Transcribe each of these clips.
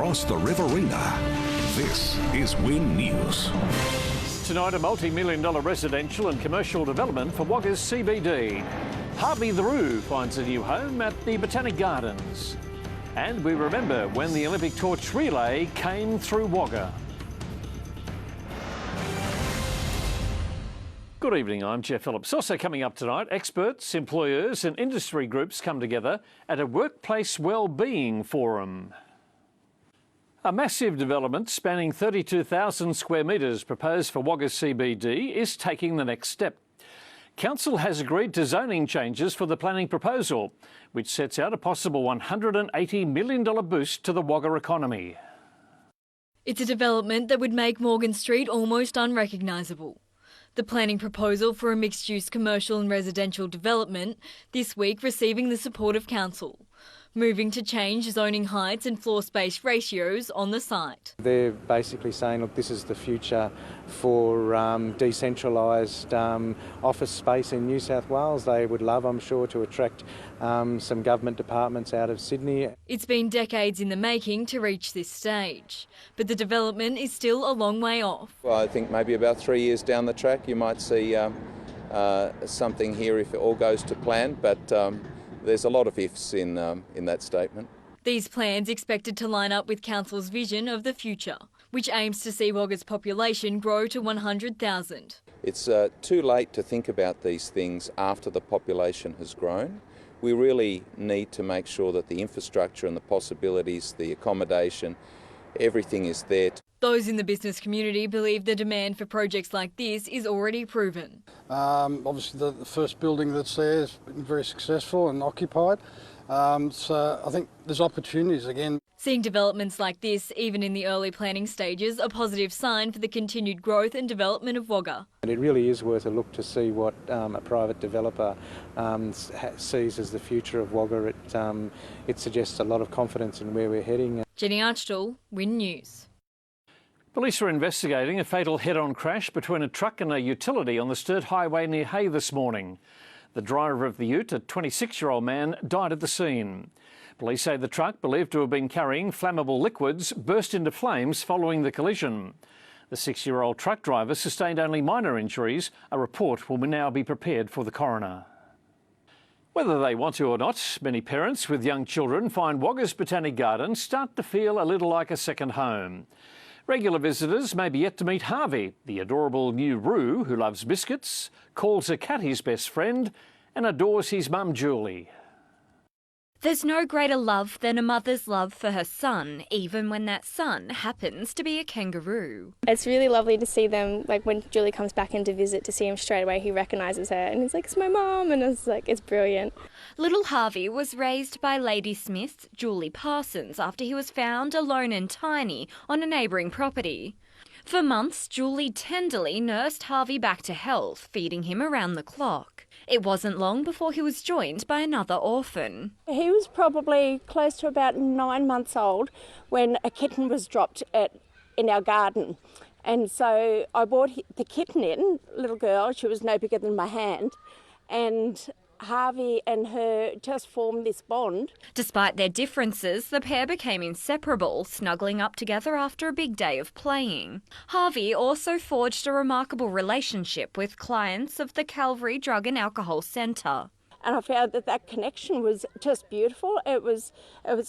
across the Riverina. This is Win News. Tonight, a multi-million-dollar residential and commercial development for Wagga's CBD. Harvey the Roo finds a new home at the Botanic Gardens. And we remember when the Olympic torch relay came through Wagga. Good evening, I'm Jeff Phillips. Also coming up tonight, experts, employers and industry groups come together at a workplace wellbeing forum. A massive development spanning 32,000 square metres proposed for Wagga CBD is taking the next step. Council has agreed to zoning changes for the planning proposal, which sets out a possible $180 million boost to the Wagga economy. It's a development that would make Morgan Street almost unrecognisable. The planning proposal for a mixed-use commercial and residential development this week receiving the support of Council, moving to change zoning heights and floor space ratios on the site. They're basically saying, look, this is the future for decentralised office space in New South Wales. They would love, I'm sure, to attract some government departments out of Sydney. It's been decades in the making to reach this stage, but the development is still a long way off. Well, I think maybe about 3 years down the track you might see something here if it all goes to plan, but there's a lot of ifs in that statement. These plans expected to line up with Council's vision of the future, which aims to see Wagga's population grow to 100,000. It's too late to think about these things after the population has grown. We really need to make sure that the infrastructure and the possibilities, the accommodation, everything is there. Those in the business community believe the demand for projects like this is already proven. Obviously the first building that's there has been very successful and occupied, so I think there's opportunities again. Seeing developments like this, even in the early planning stages, a positive sign for the continued growth and development of Wagga. And it really is worth a look to see what a private developer sees as the future of Wagga. It suggests a lot of confidence in where we're heading. Jenny Archdall, Win News. Police are investigating a fatal head-on crash between a truck and a utility on the Sturt Highway near Hay this morning. The driver of the ute, a 26-year-old man, died at the scene. Police say the truck, believed to have been carrying flammable liquids, burst into flames following the collision. The 6-year-old truck driver sustained only minor injuries. A report will now be prepared for the coroner. Whether they want to or not, many parents with young children find Wagga's Botanic Gardens start to feel a little like a second home. Regular visitors may be yet to meet Harvey, the adorable new Roo who loves biscuits, calls a cat his best friend and adores his mum Julie. There's no greater love than a mother's love for her son, even when that son happens to be a kangaroo. It's really lovely to see them, like when Julie comes back in to visit, to see him straight away, he recognises her and he's like, it's my mum, and it's brilliant. Little Harvey was raised by Lady Smith's Julie Parsons after he was found alone and tiny on a neighbouring property. For months, Julie tenderly nursed Harvey back to health, feeding him around the clock. It wasn't long before he was joined by another orphan. He was probably close to about 9 months old when a kitten was dropped in our garden. And so I brought the kitten in, little girl, she was no bigger than my hand, and Harvey and her just formed this bond. Despite their differences, the pair became inseparable, snuggling up together after a big day of playing. Harvey also forged a remarkable relationship with clients of the Calvary Drug and Alcohol Centre. And I found that connection was just beautiful. It was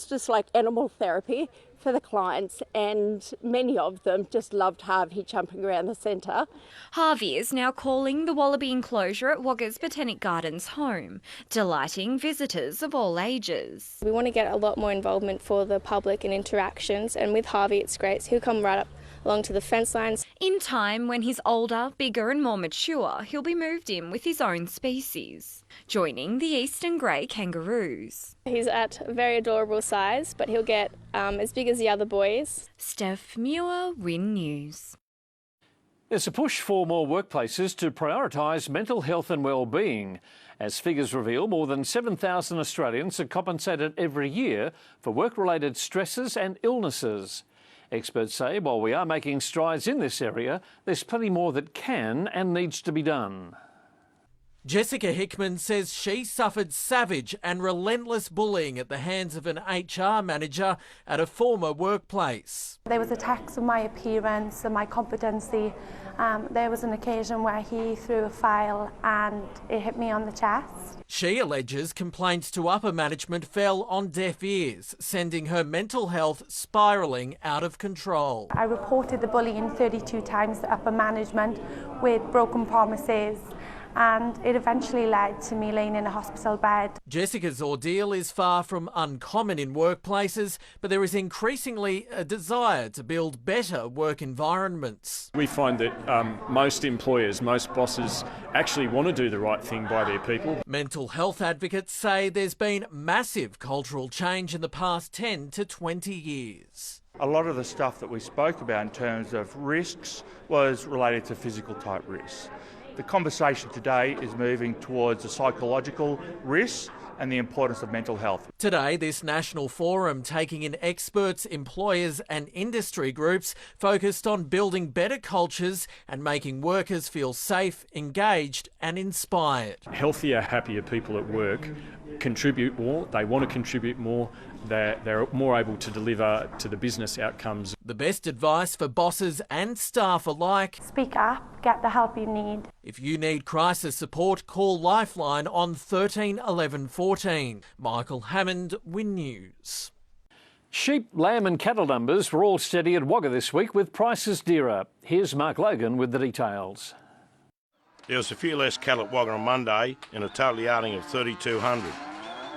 just like animal therapy for the clients, and many of them just loved Harvey jumping around the centre. Harvey is now calling the Wallaby enclosure at Wagga's Botanic Gardens home, delighting visitors of all ages. We want to get a lot more involvement for the public and interactions, and with Harvey it's great. So he'll come right up along to the fence lines. In time, when he's older, bigger and more mature, he'll be moved in with his own species, joining the eastern grey kangaroos. He's at a very adorable size, but he'll get as big as the other boys. Steph Muir, Win News. There's a push for more workplaces to prioritise mental health and well-being. As figures reveal, more than 7,000 Australians are compensated every year for work-related stresses and illnesses. Experts say while we are making strides in this area, there's plenty more that can and needs to be done. Jessica Hickman says she suffered savage and relentless bullying at the hands of an HR manager at a former workplace. There was attacks on my appearance and my competency. There was an occasion where he threw a file and it hit me on the chest. She alleges complaints to upper management fell on deaf ears, sending her mental health spiralling out of control. I reported the bullying 32 times to upper management with broken promises, and it eventually led to me laying in a hospital bed. Jessica's ordeal is far from uncommon in workplaces, but there is increasingly a desire to build better work environments. We find that most employers, most bosses actually want to do the right thing by their people. Mental health advocates say there's been massive cultural change in the past 10 to 20 years. A lot of the stuff that we spoke about in terms of risks was related to physical type risks. The conversation today is moving towards the psychological risks and the importance of mental health. Today, this national forum taking in experts, employers and industry groups focused on building better cultures and making workers feel safe, engaged and inspired. Healthier, happier people at work contribute more, they want to contribute more, they're more able to deliver to the business outcomes. The best advice for bosses and staff alike: speak up, get the help you need. If you need crisis support, call Lifeline on 13 11 14. Michael Hammond, Win News. Sheep, lamb and cattle numbers were all steady at Wagga this week, with prices dearer. Here's Mark Logan with the details. There was a few less cattle at Wagga on Monday in a total yarding of 3,200.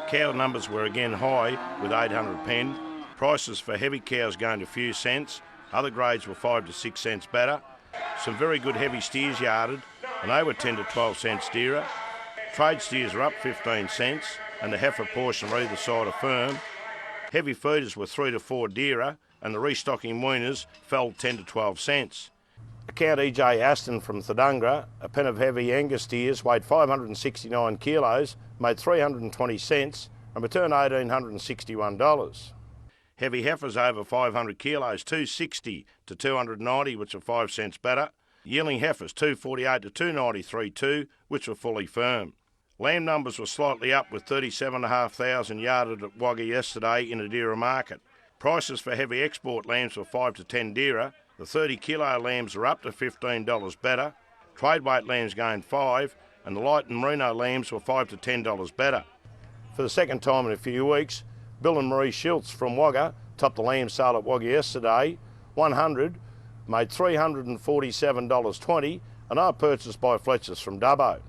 Cow numbers were again high with 800 penned. Prices for heavy cows going to a few cents. Other grades were 5 to 6 cents better. Some very good heavy steers yarded and they were 10 to 12 cents dearer. Trade steers were up 15 cents and the heifer portion were either side of firm. Heavy feeders were 3 to 4 dearer and the restocking weaners fell 10 to 12 cents. A cow DJ Aston from Thadungra, a pen of heavy Angus steers, weighed 569 kilos, made 320 cents and returned $1,861. Heavy heifers over 500 kilos, 260 to 290, which are 5 cents better. Yearling heifers 248 to 293.2, which were fully firm. Lamb numbers were slightly up with 37,500 yarded at Wagga yesterday in a dearer market. Prices for heavy export lambs were 5 to 10 dearer. The 30 kilo lambs are up to $15 better. Trade weight lambs gained 5 and the light and merino lambs were $5 to $10 better. For the second time in a few weeks, Bill and Marie Schultz from Wagga topped the lamb sale at Wagga yesterday. 100 made $347.20 and are purchased by Fletchers from Dubbo.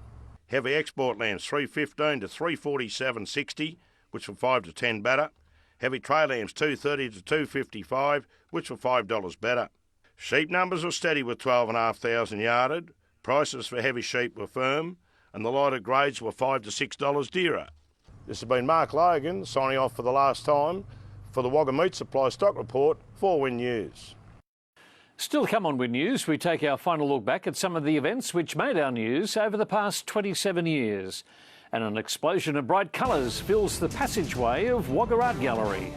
Heavy export lambs $315 to $347.60, which were 5 to 10 better. Heavy tray lambs $230 to $255, which were $5 better. Sheep numbers were steady with 12,500 yarded. Prices for heavy sheep were firm and the lighter grades were $5 to $6 dearer. This has been Mark Logan signing off for the last time for the Wagga Meat Supply Stock Report for Win News. Still to come on Win News, we take our final look back at some of the events which made our news over the past 27 years. And an explosion of bright colours fills the passageway of Wagga Art Gallery.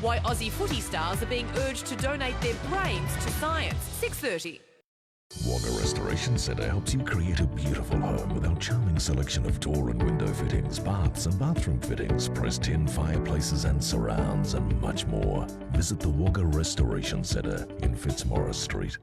Why Aussie footy stars are being urged to donate their brains to science. 6:30. Wagga Restoration Centre helps you create a beautiful home with our charming selection of door and window fittings, baths and bathroom fittings, pressed tin fireplaces and surrounds and much more. Visit the Wagga Restoration Centre in Fitzmaurice Street.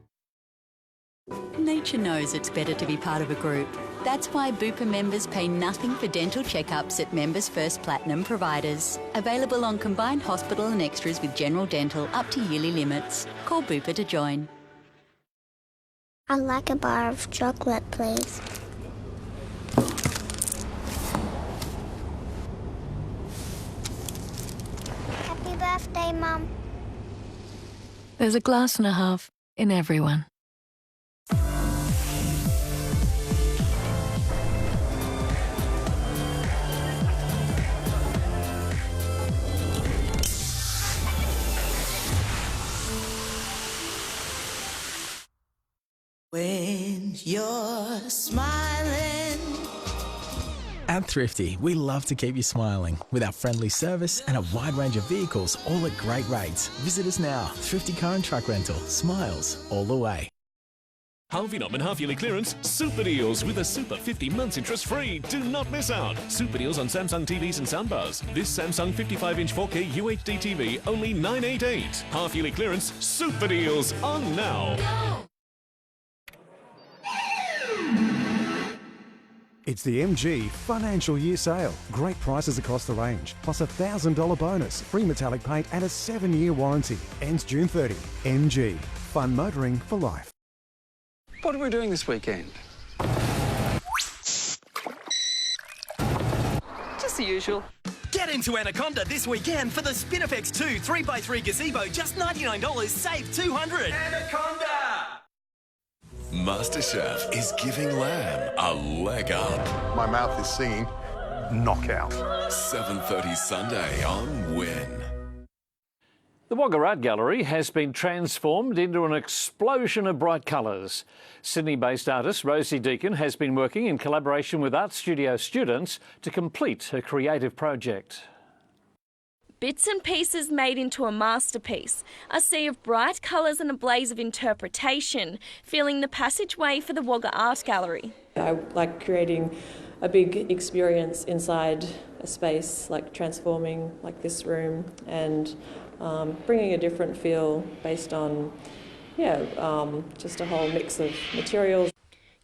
Nature knows it's better to be part of a group. That's why Bupa members pay nothing for dental checkups at Members First Platinum providers. Available on combined hospital and extras with general dental up to yearly limits. Call Bupa to join. I'd like a bar of chocolate, please. Happy birthday, Mum. There's a glass and a half in everyone. When you're smiling, At Thrifty, we love to keep you smiling with our friendly service and a wide range of vehicles, all at great rates. Visit us now. Thrifty Car and Truck Rental. Smiles all the way. Harvey Norman half-yearly clearance super deals with a super 50 months interest-free. Do not miss out. Super deals on Samsung TVs and soundbars. This Samsung 55-inch 4K UHD TV only $988. Half-yearly clearance super deals on now. It's the MG Financial Year Sale. Great prices across the range, plus a $1,000 bonus, free metallic paint and a 7-year warranty. Ends June 30. MG. Fun motoring for life. What are we doing this weekend? Just the usual. Get into Anaconda this weekend for the Spinifex 2 3x3 gazebo, just $99, save $200. Anaconda! MasterChef is giving lamb a leg up. My mouth is singing knockout. 7:30 Sunday on Win. The Wagga Art Gallery has been transformed into an explosion of bright colours. Sydney-based artist Rosie Deacon has been working in collaboration with art studio students to complete her creative project. Bits and pieces made into a masterpiece, a sea of bright colours and a blaze of interpretation, filling the passageway for the Wagga Art Gallery. I like creating a big experience inside a space, like transforming like this room and bringing a different feel based on, just a whole mix of materials.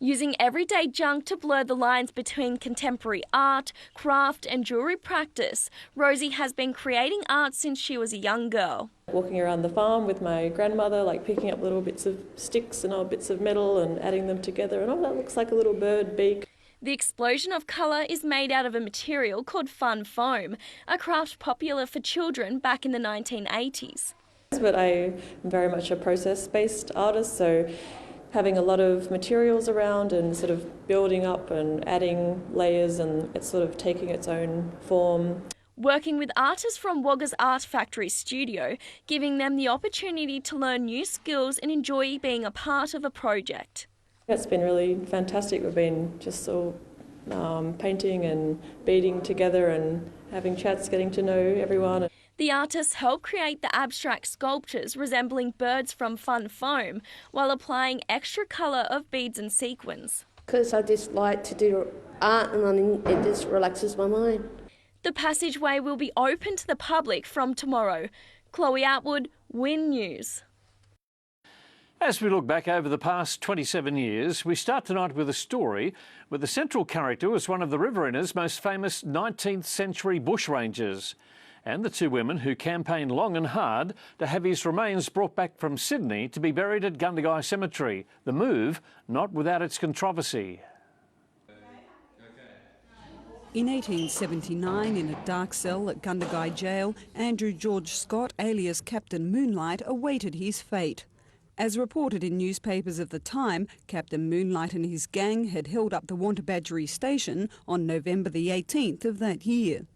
Using everyday junk to blur the lines between contemporary art, craft and jewellery practice, Rosie has been creating art since she was a young girl. Walking around the farm with my grandmother, like picking up little bits of sticks and old bits of metal and adding them together, and that looks like a little bird beak. The explosion of colour is made out of a material called fun foam, a craft popular for children back in the 1980s. But I am very much a process-based artist, so having a lot of materials around and sort of building up and adding layers, and it's sort of taking its own form. Working with artists from Wagga's Art Factory studio, giving them the opportunity to learn new skills and enjoy being a part of a project. It's been really fantastic. We've been just all painting and beading together and having chats, getting to know everyone. The artists help create the abstract sculptures resembling birds from fun foam while applying extra colour of beads and sequins. Because I just like to do art and then it just relaxes my mind. The passageway will be open to the public from tomorrow. Chloe Atwood, Win News. As we look back over the past 27 years, we start tonight with a story where the central character was one of the Riverina's most famous 19th century bushrangers, and the two women who campaigned long and hard to have his remains brought back from Sydney to be buried at Gundagai Cemetery. The move not without its controversy. In 1879, in a dark cell at Gundagai Jail, Andrew George Scott, alias Captain Moonlight, awaited his fate. As reported in newspapers of the time, Captain Moonlight and his gang had held up the Wantabadgery station on November the 18th of that year.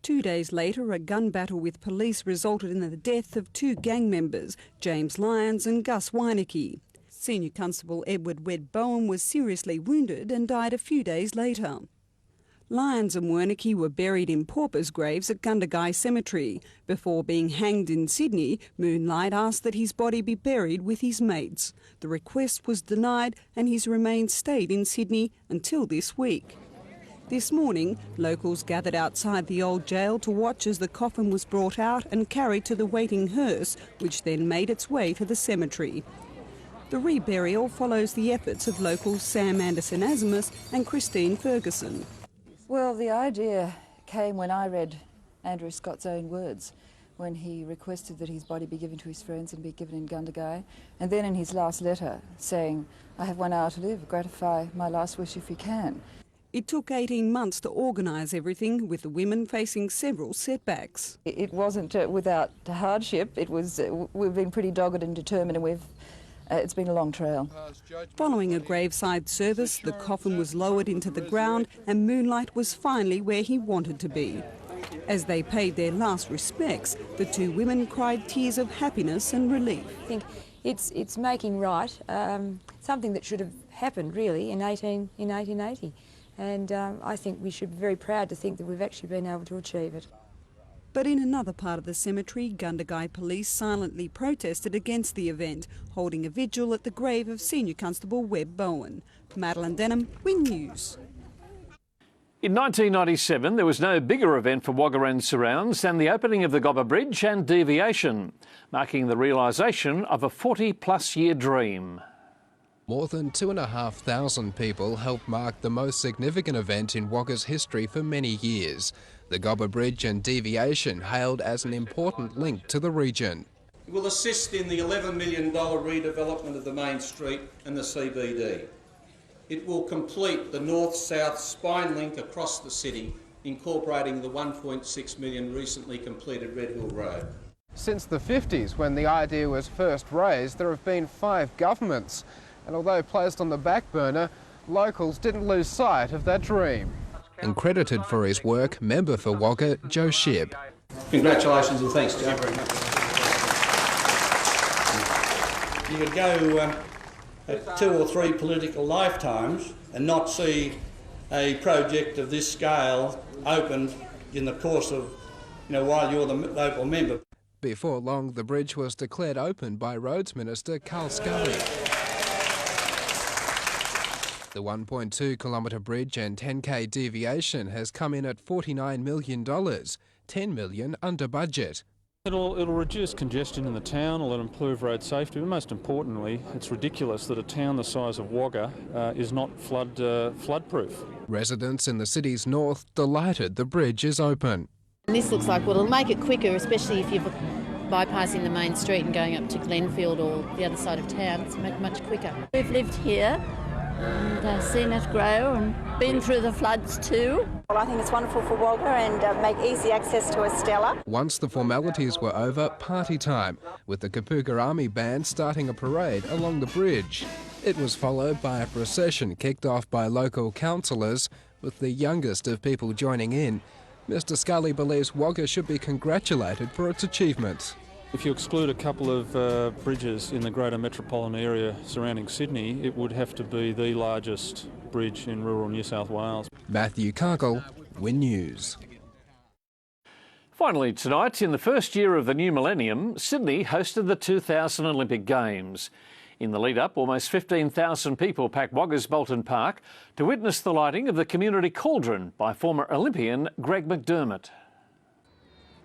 2 days later, a gun battle with police resulted in the death of two gang members, James Lyons and Gus Weinecke. Senior Constable Edward Wedd Bowen was seriously wounded and died a few days later. Lyons and Weinecke were buried in paupers' graves at Gundagai Cemetery. Before being hanged in Sydney, Moonlight asked that his body be buried with his mates. The request was denied and his remains stayed in Sydney until this week. This morning, locals gathered outside the old jail to watch as the coffin was brought out and carried to the waiting hearse, which then made its way to the cemetery. The reburial follows the efforts of locals Sam Anderson-Azimus and Christine Ferguson. Well, the idea came when I read Andrew Scott's own words, when he requested that his body be given to his friends and be given in Gundagai, and then in his last letter saying, "I have 1 hour to live, gratify my last wish if you can." It took 18 months to organise everything, with the women facing several setbacks. It wasn't without hardship. It was. We've been pretty dogged and determined, and it's been a long trail. Following a graveside service, the coffin was lowered into the ground and Moonlight was finally where he wanted to be. As they paid their last respects, the two women cried tears of happiness and relief. I think it's making right something that should have happened really in 1880. and I think we should be very proud to think that we've actually been able to achieve it. But in another part of the cemetery, Gundagai police silently protested against the event, holding a vigil at the grave of Senior Constable Webb Bowen. Madeline Denham, Win News. In 1997, there was no bigger event for Wagga and surrounds than the opening of the Gobba Bridge and deviation, marking the realisation of a 40-plus year dream. More than 2,500 people helped mark the most significant event in Wagga's history for many years. The Gobba Bridge and deviation hailed as an important link to the region. It will assist in the $11 million redevelopment of the main street and the CBD. It will complete the north-south spine link across the city, incorporating the $1.6 million recently completed Red Hill Road. Since the 50s, when the idea was first raised, there have been 5 governments. And although placed on the back burner, locals didn't lose sight of that dream. And credited for his work, member for Wagga, Joe Shibb. Congratulations and thanks, Joe. You could go 2 or 3 political lifetimes and not see a project of this scale opened in the course of, while you're the local member. Before long, the bridge was declared open by Roads Minister Carl Scully. The 1.2 kilometre bridge and 10k deviation has come in at $49 million, $10 million under budget. It'll reduce congestion in the town, it'll improve road safety, but most importantly, it's ridiculous that a town the size of Wagga is not flood-proof. Residents in the city's north delighted the bridge is open. And this looks like, well, it'll make it quicker, especially if you're bypassing the main street and going up to Glenfield or the other side of town. It's make it much quicker. We've lived here and seen it grow and been through the floods too. Well, I think it's wonderful for Wagga and make easy access to Estella. Once the formalities were over, party time, with the Kapuka Army Band starting a parade along the bridge. It was followed by a procession kicked off by local councillors, with the youngest of people joining in. Mr Scully believes Wagga should be congratulated for its achievements. If you exclude a couple of bridges in the greater metropolitan area surrounding Sydney, it would have to be the largest bridge in rural New South Wales. Matthew Cargill, Win News. Finally tonight, in the first year of the new millennium, Sydney hosted the 2000 Olympic Games. In the lead-up, almost 15,000 people packed Wagga's Bulletin Park to witness the lighting of the community cauldron by former Olympian Greg McDermott.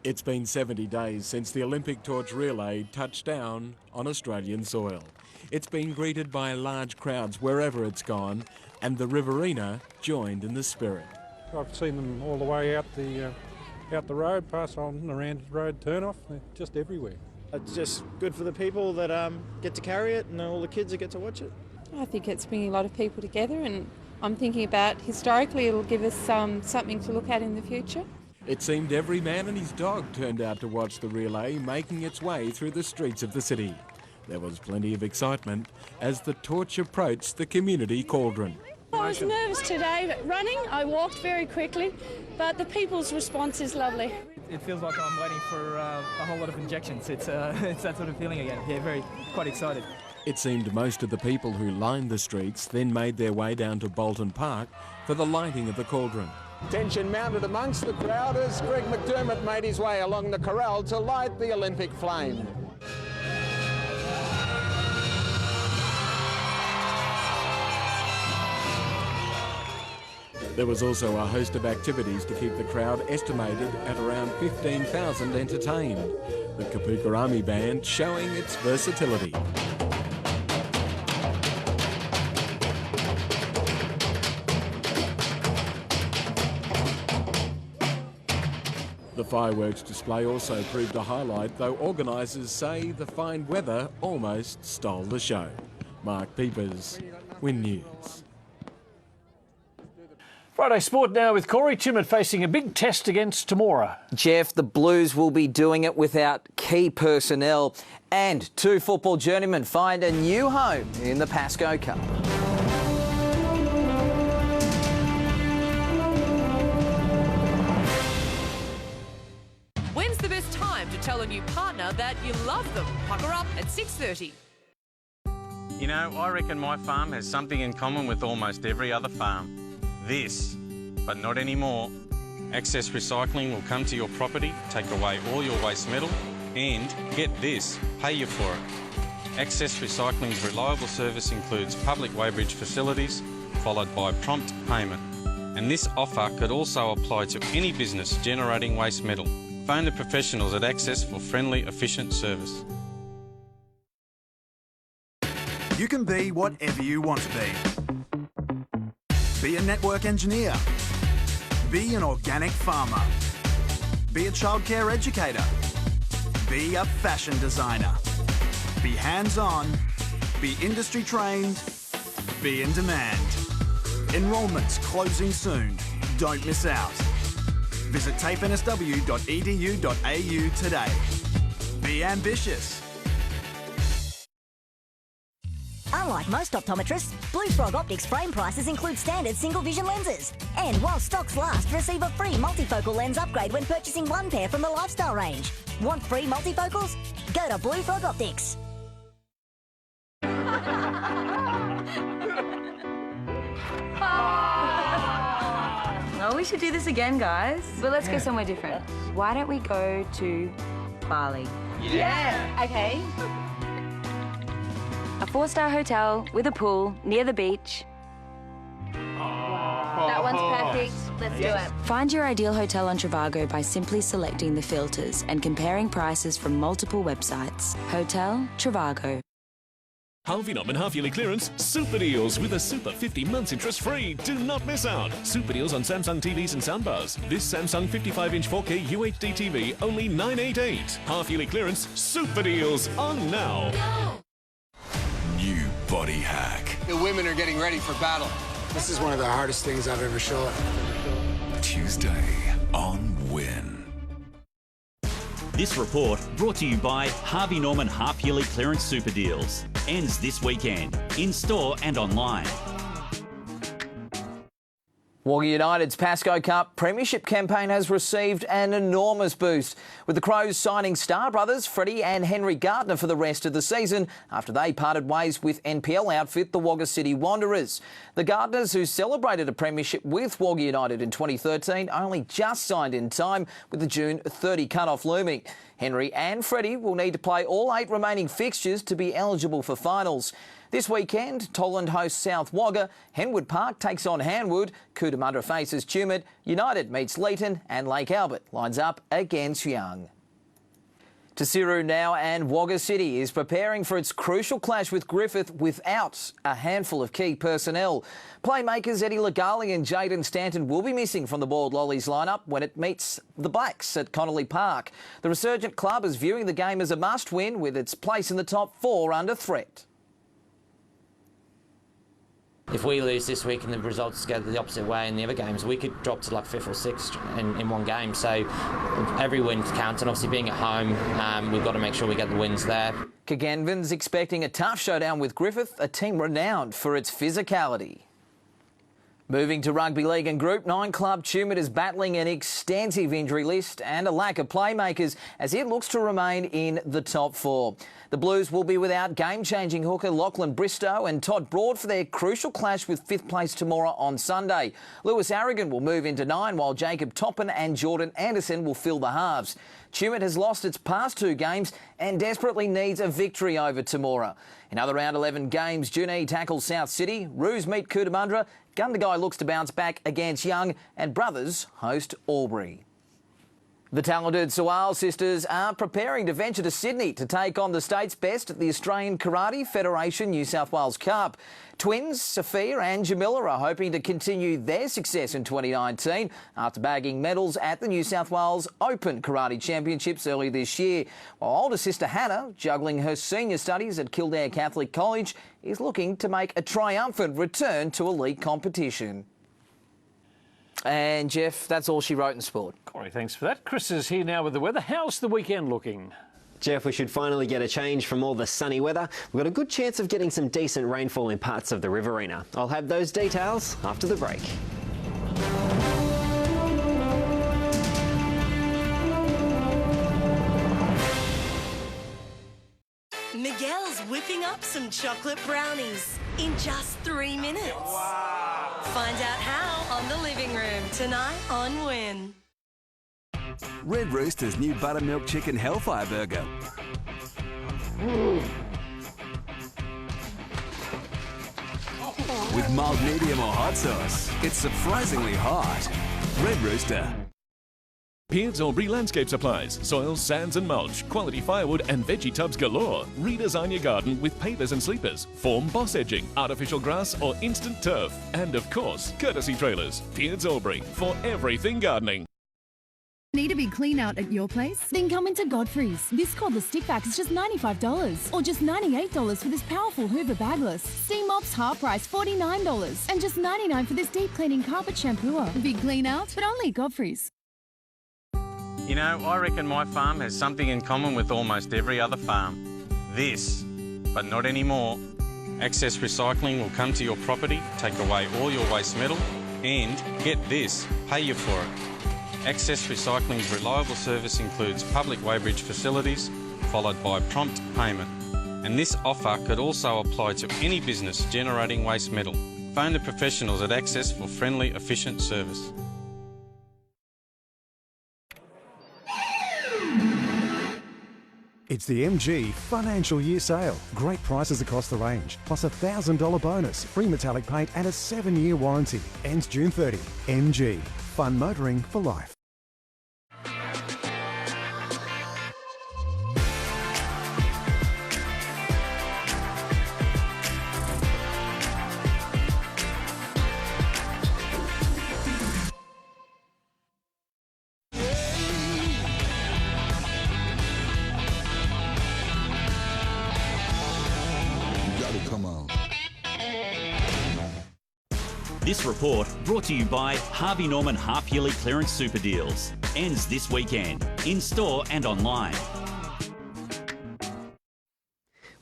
It's been 70 days since the Olympic torch relay touched down on Australian soil. It's been greeted by large crowds wherever it's gone, and the Riverina joined in the spirit. I've seen them all the way out the road, past on around the road turn-off. They're just everywhere. It's just good for the people that get to carry it and all the kids that get to watch it. I think it's bringing a lot of people together, and I'm thinking about historically it'll give us something to look at in the future. It seemed every man and his dog turned out to watch the relay making its way through the streets of the city. There was plenty of excitement as the torch approached the community cauldron. I was nervous today running. I walked very quickly, but the people's response is lovely. It feels like I'm waiting for a whole lot of injections. It's that sort of feeling again. Yeah, quite excited. It seemed most of the people who lined the streets then made their way down to Bulletin Park for the lighting of the cauldron. Tension mounted amongst the crowd as Greg McDermott made his way along the corral to light the Olympic flame. There was also a host of activities to keep the crowd estimated at around 15,000 entertained. The Kapuka Army Band showing its versatility. The fireworks display also proved a highlight, though organisers say the fine weather almost stole the show. Mark Peepers, Win News. Friday Sport now with Corey Timid facing a big test against Temora. Jeff, the Blues will be doing it without key personnel, and 2 football journeymen find a new home in the Pasco Cup. When's the best time to tell a new partner that you love them? Pucker up at 6:30. You know, I reckon my farm has something in common with almost every other farm. this, but not anymore. Access Recycling will come to your property, take away all your waste metal, and, get this, pay you for it. Access Recycling's reliable service includes public weighbridge facilities, followed by prompt payment. And this offer could also apply to any business generating waste metal. Phone the professionals at Access for friendly, efficient service. You can be whatever you want to be. Be a network engineer. Be an organic farmer. Be a childcare educator. Be a fashion designer. Be hands-on. Be industry trained. Be in demand. Enrolment's closing soon. Don't miss out. Visit tafensw.edu.au today. Be ambitious. Unlike most optometrists, Blue Frog Optics frame prices include standard single vision lenses. And while stocks last, receive a free multifocal lens upgrade when purchasing one pair from the Lifestyle range. Want free multifocals? Go to Blue Frog Optics. Oh, we should do this again, guys. But let's go somewhere different. Why don't we go to Bali? Yeah. Okay. A 4-star hotel with a pool near the beach. That one's perfect. Let's do it. Find your ideal hotel on Trivago by simply selecting the filters and comparing prices from multiple websites. Hotel Trivago. Harvey Norman half-yearly clearance, super deals with a super 50 months interest-free. Do not miss out. Super deals on Samsung TVs and soundbars. This Samsung 55-inch 4K UHD TV, only $988. Half-yearly clearance, super deals on now. New body hack. The women are getting ready for battle. This is one of the hardest things I've ever shot. Tuesday on Win. This report brought to you by Harvey Norman half-yearly clearance super deals. Ends this weekend, in-store and online. Wagga United's Pascoe Cup Premiership campaign has received an enormous boost, with the Crows signing star brothers Freddie and Henry Gardner for the rest of the season after they parted ways with NPL outfit the Wagga City Wanderers. The Gardners, who celebrated a premiership with Wagga United in 2013, only just signed in time with the June 30 cut-off looming. Henry and Freddie will need to play all 8 remaining fixtures to be eligible for finals. This weekend, Toland hosts South Wagga, Henwood Park takes on Hanwood, Cootamundra faces Tumut, United meets Leeton and Lake Albert lines up against Young. Tasiru now, and Wagga City is preparing for its crucial clash with Griffith without a handful of key personnel. Playmakers Eddie Legali and Jaden Stanton will be missing from the Bald Lollies lineup when it meets the Blacks at Connolly Park. The resurgent club is viewing the game as a must-win, with its place in the top 4 under threat. If we lose this week and the results go the opposite way in the other games, we could drop to like 5th or 6th in one game. So every win counts, and obviously being at home, we've got to make sure we get the wins there. Kaganvin's expecting a tough showdown with Griffith, a team renowned for its physicality. Moving to Rugby League and Group 9 club, Tumut is battling an extensive injury list and a lack of playmakers as it looks to remain in the top 4. The Blues will be without game-changing hooker Lachlan Bristow and Todd Broad for their crucial clash with 5th place Temora on Sunday. Lewis Aragon will move into 9, while Jacob Toppin and Jordan Anderson will fill the halves. Tumut has lost its past 2 games and desperately needs a victory over Temora. In other round 11 games, Junee tackles South City, Roos meet Cootamundra, Gundagai looks to bounce back against Young, and Brothers host Albury. The talented Sewell sisters are preparing to venture to Sydney to take on the state's best at the Australian Karate Federation New South Wales Cup. Twins Sophia and Jamila are hoping to continue their success in 2019 after bagging medals at the New South Wales Open Karate Championships early this year, while older sister Hannah, juggling her senior studies at Kildare Catholic College, is looking to make a triumphant return to elite competition. And, Jeff, that's all she wrote in sport. Corey, thanks for that. Chris is here now with the weather. How's the weekend looking? Jeff, we should finally get a change from all the sunny weather. We've got a good chance of getting some decent rainfall in parts of the Riverina. I'll have those details after the break. Miguel's whipping up some chocolate brownies in just 3 minutes. Wow. Find out how on Tonight on Win. Red Rooster's new buttermilk chicken Hellfire Burger. With mild, medium or hot sauce. It's surprisingly hot. Red Rooster. Piers Aubrey Landscape Supplies. Soils, sands and mulch. Quality firewood and veggie tubs galore. Redesign your garden with pavers and sleepers. Form boss edging, artificial grass or instant turf. And of course, courtesy trailers. Piers Aubrey. For everything gardening. Need a big clean out at your place? Then come into Godfrey's. This cordless stick vac is just $95 or just $98 for this powerful Hoover bagless. Steam mops half price $49 and just $99 for this deep cleaning carpet shampooer. Big clean out, but only at Godfrey's. You know, I reckon my farm has something in common with almost every other farm. This, but not anymore. Access Recycling will come to your property, take away all your waste metal, and get this, pay you for it. Access Recycling's reliable service includes public weighbridge facilities, followed by prompt payment. And this offer could also apply to any business generating waste metal. Phone the professionals at Access for friendly, efficient service. It's the MG Financial Year Sale. Great prices across the range, plus a $1,000 bonus, free metallic paint and a 7-year warranty. Ends June 30. MG. Fun motoring for life. This report brought to you by Harvey Norman half-yearly clearance super deals. Ends this weekend, in-store and online.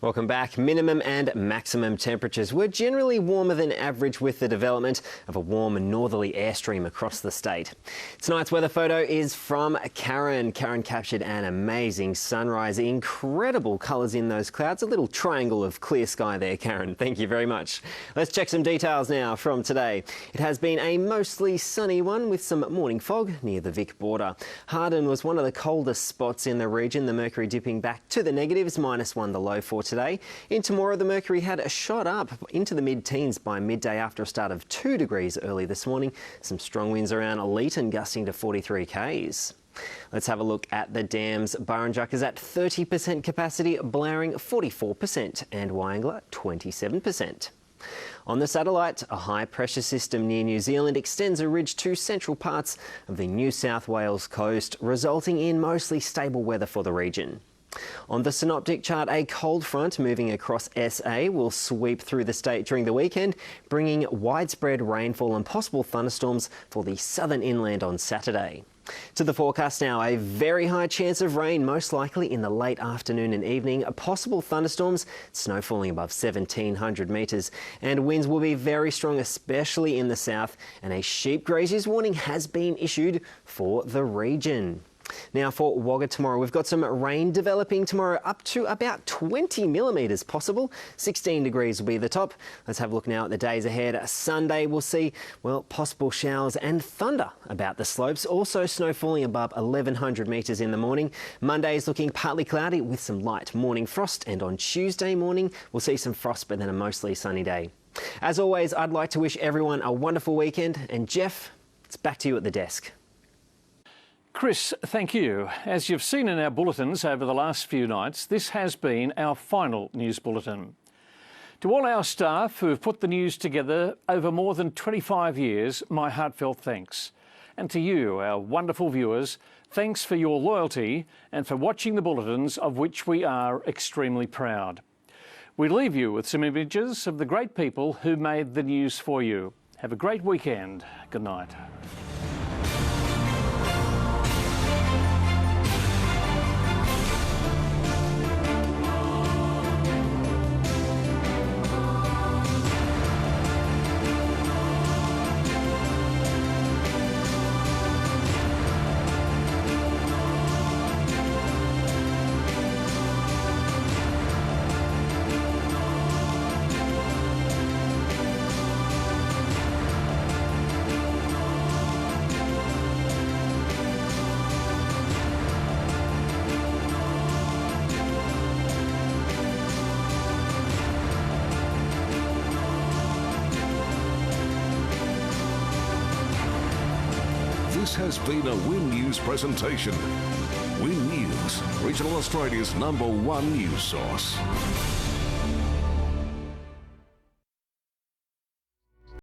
Welcome back. Minimum and maximum temperatures were generally warmer than average with the development of a warm northerly airstream across the state. Tonight's weather photo is from Karen. Karen captured an amazing sunrise. Incredible colours in those clouds. A little triangle of clear sky there, Karen. Thank you very much. Let's check some details now from today. It has been a mostly sunny one with some morning fog near the Vic border. Hardin was one of the coldest spots in the region. The mercury dipping back to the negatives, -1 the low for today. In tomorrow, the mercury had a shot up into the mid-teens by midday after a start of 2 degrees early this morning. Some strong winds around Leeton gusting to 43 k's. Let's have a look at the dams. Burrinjuck is at 30% capacity, Blowering 44% and Wyangla 27%. On the satellite, a high-pressure system near New Zealand extends a ridge to central parts of the New South Wales coast, resulting in mostly stable weather for the region. On the synoptic chart, a cold front moving across SA will sweep through the state during the weekend, bringing widespread rainfall and possible thunderstorms for the southern inland on Saturday. To the forecast now, a very high chance of rain, most likely in the late afternoon and evening. Possible thunderstorms, snow falling above 1,700 metres, and winds will be very strong, especially in the south, and a sheep graziers warning has been issued for the region. Now for Wagga tomorrow, we've got some rain developing tomorrow, up to about 20 millimetres possible. 16 degrees will be the top. Let's have a look now at the days ahead. Sunday we'll see, well, possible showers and thunder about the slopes. Also snow falling above 1,100 metres in the morning. Monday is looking partly cloudy with some light morning frost, and on Tuesday morning we'll see some frost but then a mostly sunny day. As always, I'd like to wish everyone a wonderful weekend, and Jeff, it's back to you at the desk. Chris, thank you. As you've seen in our bulletins over the last few nights, this has been our final news bulletin. To all our staff who have put the news together over more than 25 years, my heartfelt thanks. And to you, our wonderful viewers, thanks for your loyalty and for watching the bulletins, of which we are extremely proud. We leave you with some images of the great people who made the news for you. Have a great weekend. Good night. This has been a Win News presentation. Win News, Regional Australia's #1 news source.